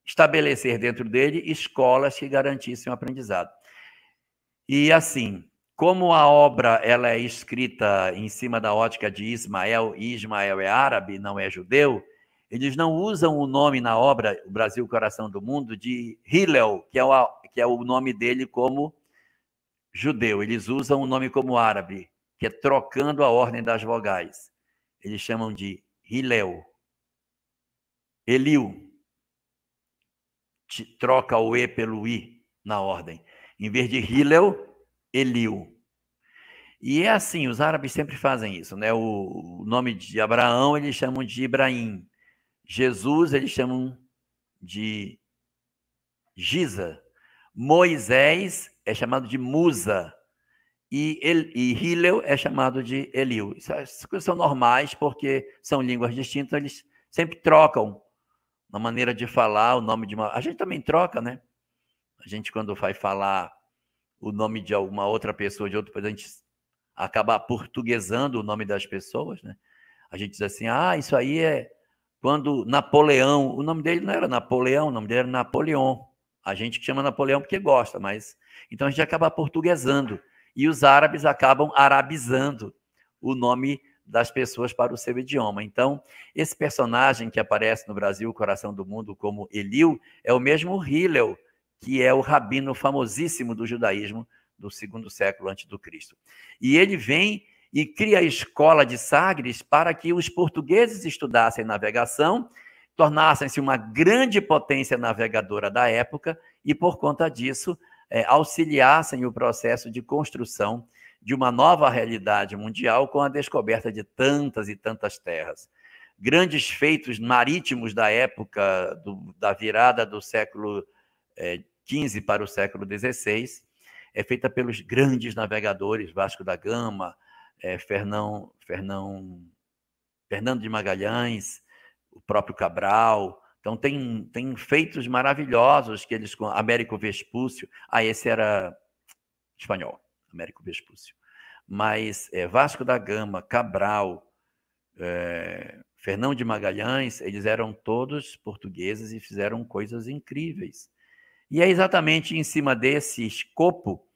estabelecer dentro dele escolas que garantissem o aprendizado. E assim, como a obra ela é escrita em cima da ótica de Ismael, e Ismael é árabe, não é judeu, eles não usam o nome na obra, O Brasil, Coração do Mundo, de Hillel, que é o nome dele como judeu. Eles usam o nome como árabe, que é trocando a ordem das vogais. Eles chamam de Hillel. Eliu. Troca o E pelo I na ordem. Em vez de Hillel, Eliu. E é assim, os árabes sempre fazem isso, né? O nome de Abraão eles chamam de Ibrahim. Jesus eles chamam de Giza. Moisés é chamado de Musa. E Hillel é chamado de Eliu. Essas coisas são normais, porque são línguas distintas, eles sempre trocam na maneira de falar o nome de uma... A gente também troca, né? A gente, quando vai falar o nome de alguma outra pessoa, de outro país, a gente acaba portuguesando o nome das pessoas, né? A gente diz assim, isso aí é quando Napoleão... O nome dele não era Napoleão, o nome dele era Napoleão. A gente chama Napoleão porque gosta, mas... Então, a gente acaba portuguesando. E os árabes acabam arabizando o nome das pessoas para o seu idioma. Então, esse personagem que aparece no Brasil, Coração do Mundo, como Eliu, é o mesmo Hillel, que é o rabino famosíssimo do judaísmo do 2º século antes do Cristo. E ele vem e cria a escola de Sagres para que os portugueses estudassem navegação, tornassem-se uma grande potência navegadora da época e, por conta disso, auxiliassem o processo de construção de uma nova realidade mundial com a descoberta de tantas e tantas terras. Grandes feitos marítimos da época, da virada do século XV para o século XVI, é feita pelos grandes navegadores, Vasco da Gama, Fernando de Magalhães, o próprio Cabral. Então, tem feitos maravilhosos que eles... Américo Vespúcio. Esse era espanhol, Américo Vespúcio. Mas Vasco da Gama, Cabral, Fernão de Magalhães, eles eram todos portugueses e fizeram coisas incríveis. E é exatamente em cima desse escopo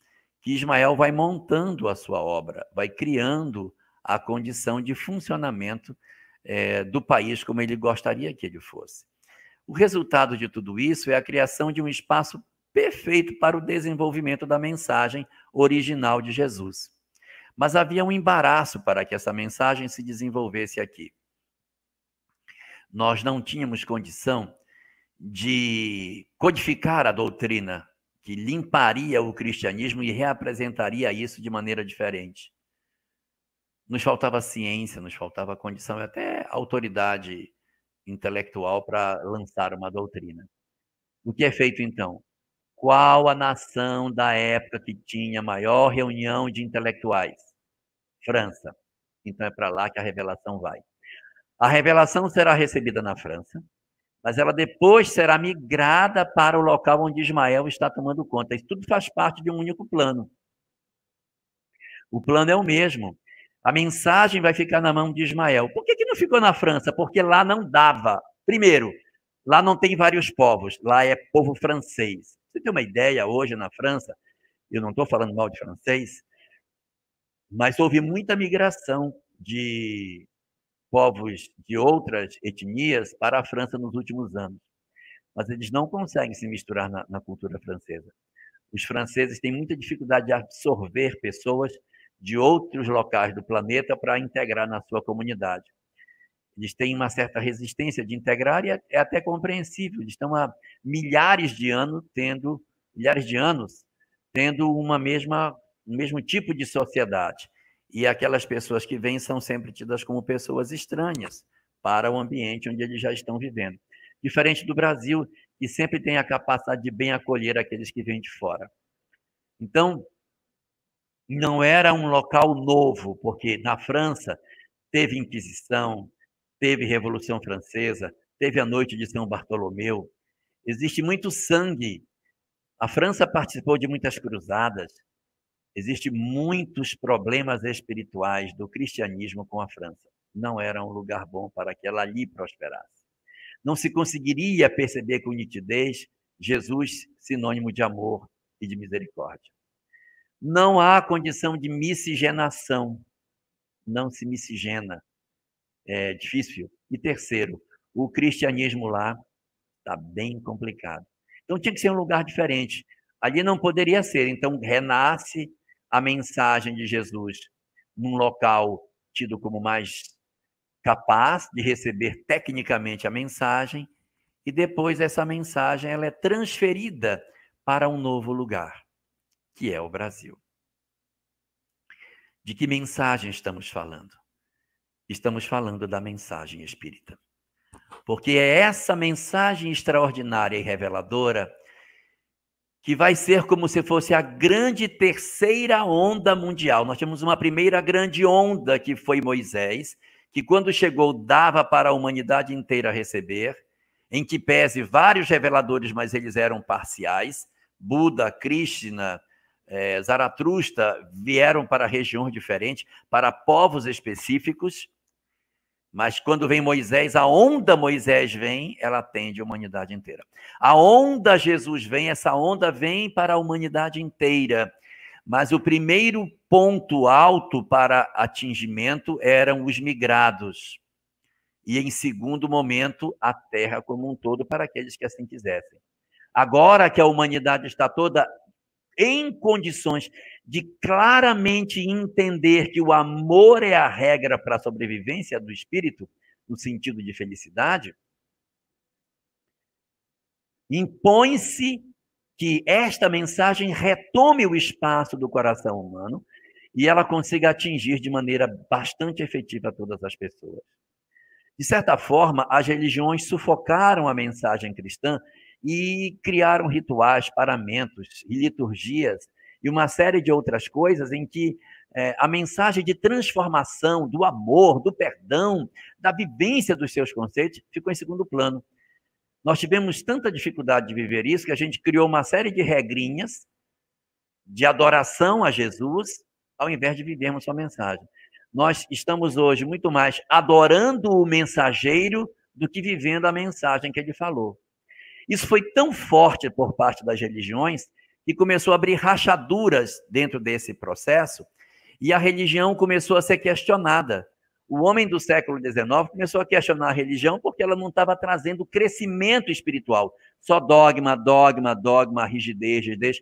que Ismael vai montando a sua obra, vai criando a condição de funcionamento do país como ele gostaria que ele fosse. O resultado de tudo isso é a criação de um espaço perfeito para o desenvolvimento da mensagem original de Jesus. Mas havia um embaraço para que essa mensagem se desenvolvesse aqui. Nós não tínhamos condição de codificar a doutrina que limparia o cristianismo e reapresentaria isso de maneira diferente. Nos faltava ciência, nos faltava condição e até autoridade intelectual para lançar uma doutrina. O que é feito, então? Qual a nação da época que tinha maior reunião de intelectuais? França. Então é para lá que a revelação vai. A revelação será recebida na França, mas ela depois será migrada para o local onde Ismael está tomando conta. Isso tudo faz parte de um único plano. O plano é o mesmo. A mensagem vai ficar na mão de Ismael. Por que não ficou na França? Porque lá não dava. Primeiro, lá não tem vários povos, lá é povo francês. Você tem uma ideia, hoje na França, eu não estou falando mal de francês, mas houve muita migração de povos de outras etnias para a França nos últimos anos. Mas eles não conseguem se misturar na cultura francesa. Os franceses têm muita dificuldade de absorver pessoas de outros locais do planeta para integrar na sua comunidade. Eles têm uma certa resistência de integrar e é até compreensível. Eles estão há milhares de anos tendo um mesmo tipo de sociedade. E aquelas pessoas que vêm são sempre tidas como pessoas estranhas para o ambiente onde eles já estão vivendo. Diferente do Brasil, e sempre tem a capacidade de bem acolher aqueles que vêm de fora. Então, não era um local novo, porque na França teve Inquisição, teve Revolução Francesa, teve a Noite de São Bartolomeu. Existe muito sangue. A França participou de muitas cruzadas. Existem muitos problemas espirituais do cristianismo com a França. Não era um lugar bom para que ela ali prosperasse. Não se conseguiria perceber com nitidez Jesus sinônimo de amor e de misericórdia. Não há condição de miscigenação. Não se miscigena. É difícil. E terceiro, o cristianismo lá está bem complicado. Então tinha que ser um lugar diferente. Ali não poderia ser. Então renasce a mensagem de Jesus num local tido como mais capaz de receber tecnicamente a mensagem, e depois essa mensagem ela é transferida para um novo lugar, que é o Brasil. De que mensagem estamos falando? Estamos falando da mensagem espírita. Porque é essa mensagem extraordinária e reveladora que vai ser como se fosse a grande terceira onda mundial. Nós temos uma primeira grande onda, que foi Moisés, que quando chegou dava para a humanidade inteira receber, em que pese vários reveladores, mas eles eram parciais. Buda, Krishna, Zaratustra vieram para regiões diferentes, para povos específicos, mas quando vem Moisés, a onda Moisés vem, ela atende a humanidade inteira. A onda Jesus vem, essa onda vem para a humanidade inteira. Mas o primeiro ponto alto para atingimento eram os migrados. E, em segundo momento, a terra como um todo, para aqueles que assim quisessem. Agora que a humanidade está toda em condições de claramente entender que o amor é a regra para a sobrevivência do espírito, no sentido de felicidade, impõe-se que esta mensagem retome o espaço do coração humano e ela consiga atingir de maneira bastante efetiva todas as pessoas. De certa forma, as religiões sufocaram a mensagem cristã e criaram rituais, paramentos e liturgias e uma série de outras coisas em que a mensagem de transformação, do amor, do perdão, da vivência dos seus conceitos ficou em segundo plano. Nós tivemos tanta dificuldade de viver isso que a gente criou uma série de regrinhas de adoração a Jesus, ao invés de vivermos sua mensagem. Nós estamos hoje muito mais adorando o mensageiro do que vivendo a mensagem que ele falou. Isso foi tão forte por parte das religiões que começou a abrir rachaduras dentro desse processo e a religião começou a ser questionada. O homem do século XIX começou a questionar a religião porque ela não estava trazendo crescimento espiritual. Só dogma, dogma, dogma, rigidez, rigidez.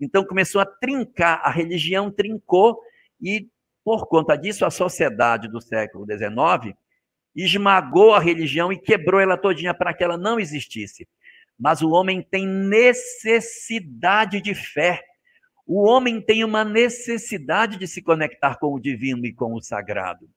Então começou a trincar, a religião trincou e, por conta disso, a sociedade do século XIX esmagou a religião e quebrou ela todinha para que ela não existisse. Mas o homem tem necessidade de fé. O homem tem uma necessidade de se conectar com o divino e com o sagrado.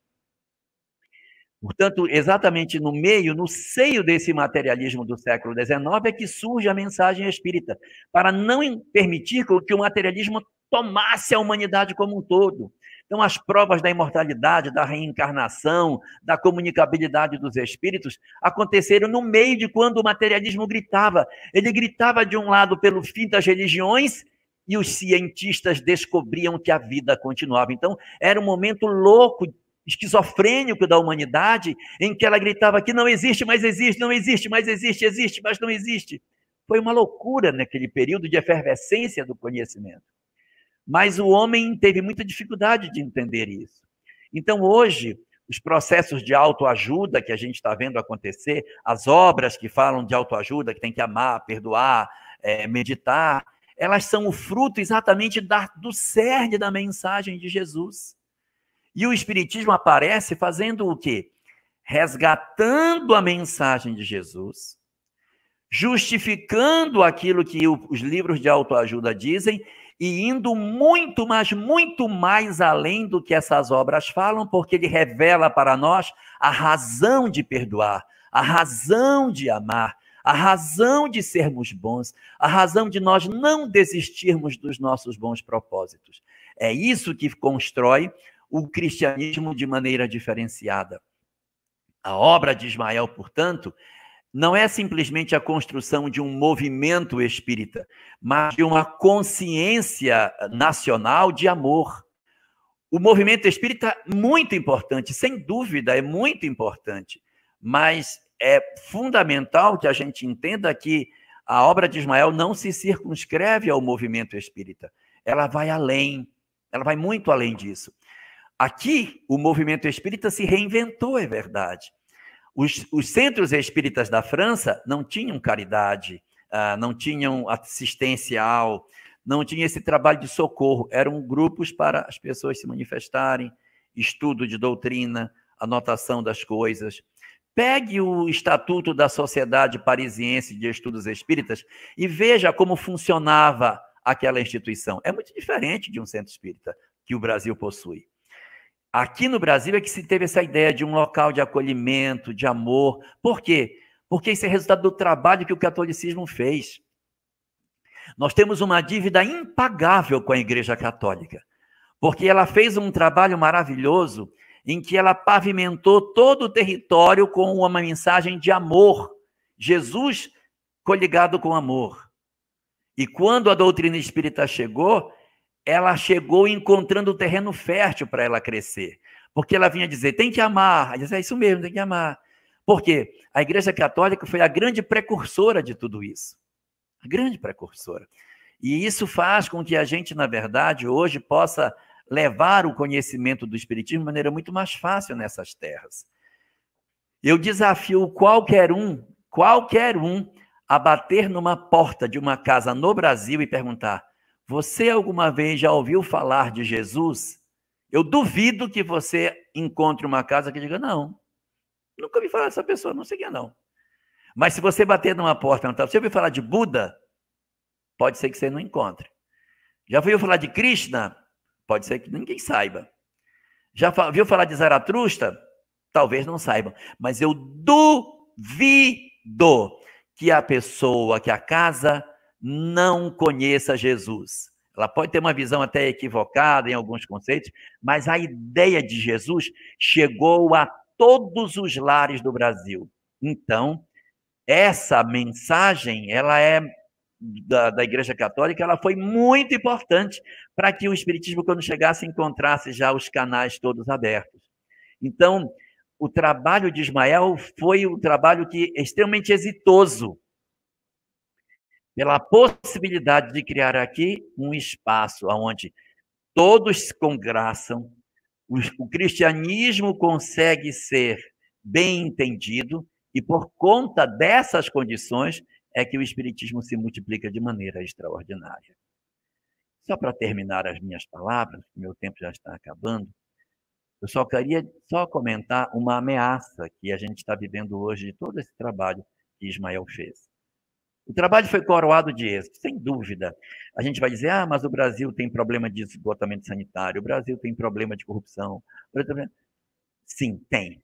Portanto, exatamente no meio, no seio desse materialismo do século XIX é que surge a mensagem espírita, para não permitir que o materialismo tomasse a humanidade como um todo. Então, as provas da imortalidade, da reencarnação, da comunicabilidade dos espíritos aconteceram no meio de quando o materialismo gritava. Ele gritava, de um lado, pelo fim das religiões, e os cientistas descobriam que a vida continuava. Então, era um momento louco, esquizofrênico da humanidade, em que ela gritava que não existe, mas existe, não existe, mas existe, existe, mas não existe. Foi uma loucura naquele período de efervescência do conhecimento. Mas o homem teve muita dificuldade de entender isso. Então, hoje, os processos de autoajuda que a gente está vendo acontecer, as obras que falam de autoajuda, que tem que amar, perdoar, meditar, elas são o fruto exatamente do cerne da mensagem de Jesus. E o Espiritismo aparece fazendo o quê? Resgatando a mensagem de Jesus, justificando aquilo que os livros de autoajuda dizem e indo muito, mas muito mais além do que essas obras falam, porque ele revela para nós a razão de perdoar, a razão de amar, a razão de sermos bons, a razão de nós não desistirmos dos nossos bons propósitos. É isso que constrói o cristianismo de maneira diferenciada. A obra de Ismael, portanto, não é simplesmente a construção de um movimento espírita, mas de uma consciência nacional de amor. O movimento espírita é muito importante, sem dúvida, é muito importante, mas é fundamental que a gente entenda que a obra de Ismael não se circunscreve ao movimento espírita. Ela vai além, ela vai muito além disso. Aqui, o movimento espírita se reinventou, é verdade. Os centros espíritas da França não tinham caridade, não tinham assistencial, não tinha esse trabalho de socorro. Eram grupos para as pessoas se manifestarem, estudo de doutrina, anotação das coisas. Pegue o Estatuto da Sociedade Parisiense de Estudos Espíritas e veja como funcionava aquela instituição. É muito diferente de um centro espírita que o Brasil possui. Aqui no Brasil é que se teve essa ideia de um local de acolhimento, de amor. Por quê? Porque isso é resultado do trabalho que o catolicismo fez. Nós temos uma dívida impagável com a Igreja Católica, porque ela fez um trabalho maravilhoso em que ela pavimentou todo o território com uma mensagem de amor. Jesus coligado com amor. E quando a doutrina espírita chegou, ela chegou encontrando o terreno fértil para ela crescer. Porque ela vinha dizer, tem que amar. Ela dizia, é isso mesmo, tem que amar. Por quê? A Igreja Católica foi a grande precursora de tudo isso. A grande precursora. E isso faz com que a gente, na verdade, hoje possa levar o conhecimento do Espiritismo de maneira muito mais fácil nessas terras. Eu desafio qualquer um, a bater numa porta de uma casa no Brasil e perguntar, você alguma vez já ouviu falar de Jesus? Eu duvido que você encontre uma casa que diga, não, nunca ouvi falar dessa pessoa, não sei quem é, não. Mas se você bater numa porta e perguntar, você ouviu falar de Buda? Pode ser que você não encontre. Já ouviu falar de Krishna? Pode ser que ninguém saiba. Já ouviu falar de Zaratustra? Talvez não saibam. Mas eu duvido que a pessoa, que a casa não conheça Jesus. Ela pode ter uma visão até equivocada em alguns conceitos, mas a ideia de Jesus chegou a todos os lares do Brasil. Então, essa mensagem, ela é da Igreja Católica, ela foi muito importante para que o Espiritismo, quando chegasse, encontrasse já os canais todos abertos. Então, o trabalho de Ismael foi um trabalho extremamente exitoso, pela possibilidade de criar aqui um espaço onde todos se congraçam, o cristianismo consegue ser bem entendido, e por conta dessas condições é que o Espiritismo se multiplica de maneira extraordinária. Só para terminar as minhas palavras, meu tempo já está acabando, eu só queria comentar uma ameaça que a gente está vivendo hoje de todo esse trabalho que Ismael fez. O trabalho foi coroado de êxito, sem dúvida. A gente vai dizer, mas o Brasil tem problema de esgotamento sanitário, o Brasil tem problema de corrupção. Sim, tem.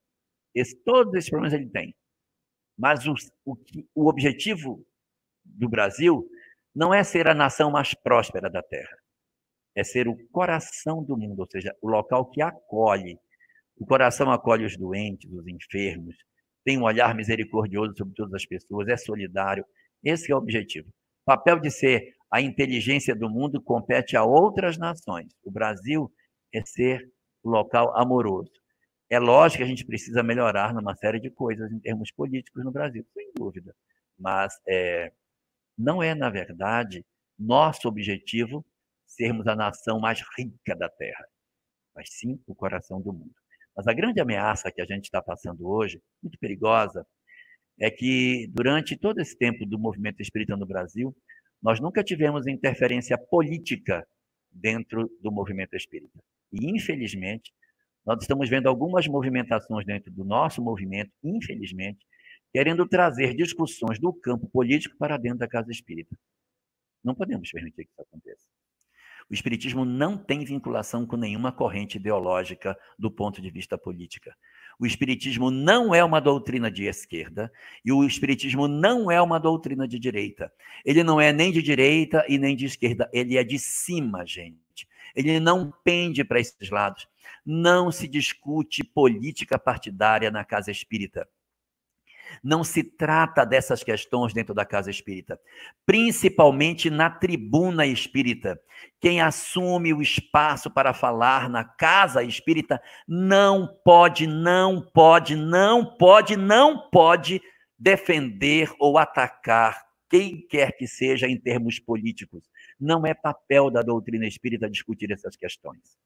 Todos esses problemas ele tem. Mas o objetivo do Brasil não é ser a nação mais próspera da Terra. É ser o coração do mundo, ou seja, o local que acolhe. O coração acolhe os doentes, os enfermos, tem um olhar misericordioso sobre todas as pessoas, é solidário. Esse é o objetivo. O papel de ser a inteligência do mundo compete a outras nações. O Brasil é ser o local amoroso. É lógico que a gente precisa melhorar numa série de coisas em termos políticos no Brasil, sem dúvida. Mas não é, na verdade, nosso objetivo sermos a nação mais rica da Terra, mas sim o coração do mundo. Mas a grande ameaça que a gente está passando hoje, muito perigosa, é que durante todo esse tempo do movimento espírita no Brasil, nós nunca tivemos interferência política dentro do movimento espírita. E, infelizmente, nós estamos vendo algumas movimentações dentro do nosso movimento, infelizmente, querendo trazer discussões do campo político para dentro da casa espírita. Não podemos permitir que isso aconteça. O espiritismo não tem vinculação com nenhuma corrente ideológica do ponto de vista política. O espiritismo não é uma doutrina de esquerda e o espiritismo não é uma doutrina de direita. Ele não é nem de direita e nem de esquerda, ele é de cima, gente. Ele não pende para esses lados. Não se discute política partidária na casa espírita. Não se trata dessas questões dentro da casa espírita, principalmente na tribuna espírita. Quem assume o espaço para falar na casa espírita não pode defender ou atacar quem quer que seja em termos políticos. Não é papel da doutrina espírita discutir essas questões.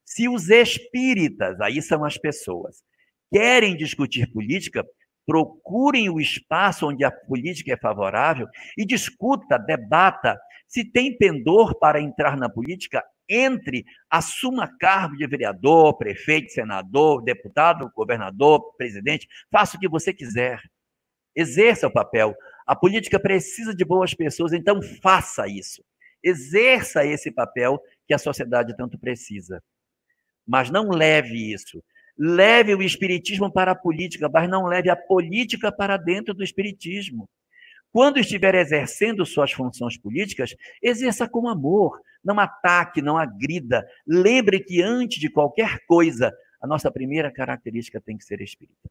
Se os espíritas, aí são as pessoas, querem discutir política, procurem o espaço onde a política é favorável e discuta, debata. Se tem pendor para entrar na política, entre, assuma cargo de vereador, prefeito, senador, deputado, governador, presidente, faça o que você quiser. Exerça o papel. A política precisa de boas pessoas, então faça isso. Exerça esse papel que a sociedade tanto precisa. Mas não leve isso. Leve o espiritismo para a política, mas não leve a política para dentro do espiritismo. Quando estiver exercendo suas funções políticas, exerça com amor, não ataque, não agrida. Lembre que antes de qualquer coisa, a nossa primeira característica tem que ser espírita.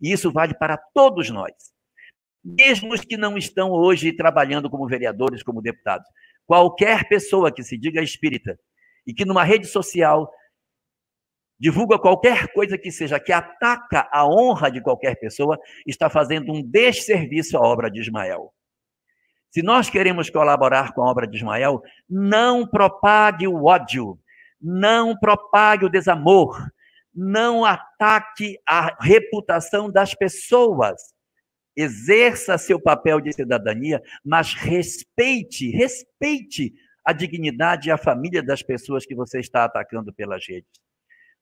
E isso vale para todos nós. Mesmo os que não estão hoje trabalhando como vereadores, como deputados. Qualquer pessoa que se diga espírita e que numa rede social divulga qualquer coisa que seja que ataca a honra de qualquer pessoa, está fazendo um desserviço à obra de Ismael. Se nós queremos colaborar com a obra de Ismael, não propague o ódio, não propague o desamor, não ataque a reputação das pessoas. Exerça seu papel de cidadania, mas respeite a dignidade e a família das pessoas que você está atacando pelas redes.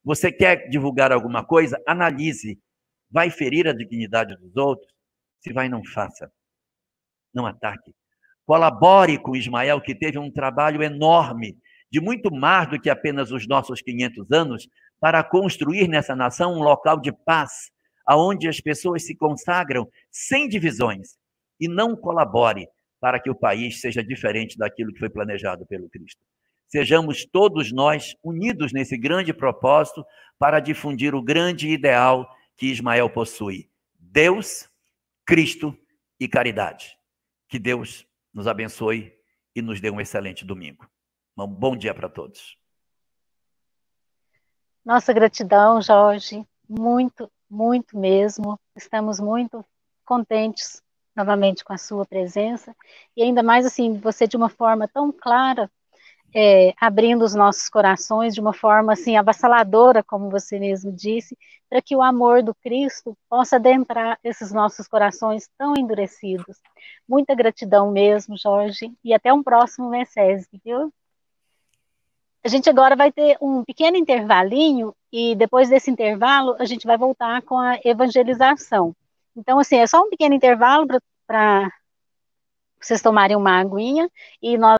Você quer divulgar alguma coisa? Analise. Vai ferir a dignidade dos outros? Se vai, não faça. Não ataque. Colabore com Ismael, que teve um trabalho enorme, de muito mais do que apenas os nossos 500 anos, para construir nessa nação um local de paz, onde as pessoas se consagram sem divisões. E não colabore para que o país seja diferente daquilo que foi planejado pelo Cristo. Sejamos todos nós unidos nesse grande propósito para difundir o grande ideal que Ismael possui: Deus, Cristo e caridade. Que Deus nos abençoe e nos dê um excelente domingo. Um bom dia para todos. Nossa gratidão, Jorge, muito, muito mesmo. Estamos muito contentes novamente com a sua presença e ainda mais assim, você de uma forma tão clara, abrindo os nossos corações de uma forma assim avassaladora, como você mesmo disse, para que o amor do Cristo possa adentrar esses nossos corações tão endurecidos. Muita gratidão mesmo, Jorge, e até um próximo MECESG, viu? A gente agora vai ter um pequeno intervalinho e depois desse intervalo a gente vai voltar com a evangelização. Então, assim, é só um pequeno intervalo para vocês tomarem uma aguinha e nós